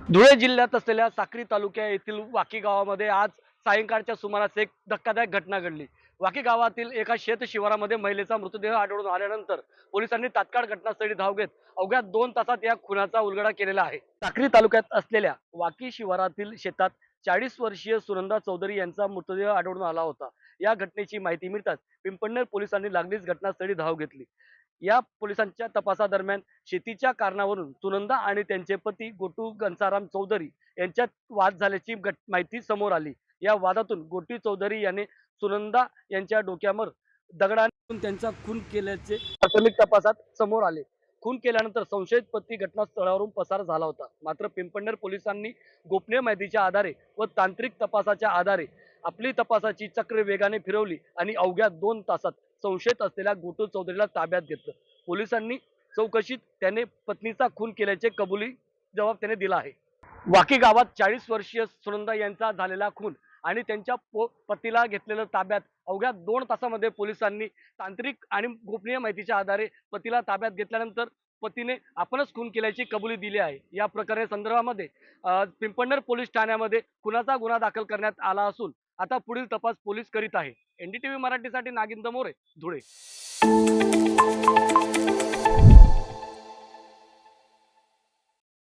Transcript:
धुळे जिल्ह्यात असलेल्या साक्री तालुक्या येथील वाकी गावामध्ये आज सायंकाळच्या सुमारास एक धक्कादायक घटना घडली। वाकी गावातील एका शेत शिवारामध्ये महिलेचा मृतदेह आढळून आल्यानंतर पोलिसांनी तात्काळ घटनास्थळी धाव घेत अवघ्या 2 तासात या खुनाचा उलगडा केलेला आहे। साक्री तालुक्यात असलेल्या वाकी शिवारातील शेतात 40 वर्षीय सुनंदा चौधरी यांचा मृतदेह आढळून आला होता। या घटनेची माहिती मिळताच पिंपळनेर पोलिसांनी लागलीच घटनास्थळी धाव घेतली। या पोलिसांच्या तपासादरम्यान शेतीच्या कारणावरून सुनंदा आणि त्यांचे पती गोटू घनसाराम चौधरी यांच्यात वाद झाल्याची माहिती समोर आली। या वादातून गोटी चौधरी याने सुनंदा यांच्या डोक्यावर दगडाने त्यांचा खून केल्याचे प्राथमिक तपासात समोर आले। खून केल्यानंतर संशयित पती घटनास्थळावरून पसार झाला होता। मात्र पिंपळनेर पोलिसांनी गोपनीय माहितीच्या आधारे व तांत्रिक तपासाच्या आधारे आपली तपासाची चक्र वेगाने फिरवली आणि अवघ्या 2 तासात संशयित असलेल्या गोटू चौधरीला ताब्यात घेतलं। पोलिसांनी चौकशीत त्याने पत्नीचा खून केल्याचे कबुली जबाब त्याने दिला आहे। वाकी गावात 40 वर्षीय सुनंदा यांचा झालेला खून आणि त्यांच्या पतीला घेतलेलं ताब्यात अवघ्या 2 तासामध्ये पोलिसांनी तांत्रिक आणि गोपनीय माहितीच्या आधारे पतीला ताब्यात घेतल्यानंतर पतीने आपणच खून केल्याची कबुली दिली आहे। या प्रकरणी संदर्भामध्ये पिंपळनेर पोलीस ठाण्यामध्ये खुनाचा गुन्हा दाखल करण्यात आला असून आता पुढील तपास पोलीस करीत आहे। एनडीटीव्ही मराठीसाठी नागिंद मोरे, धुळे।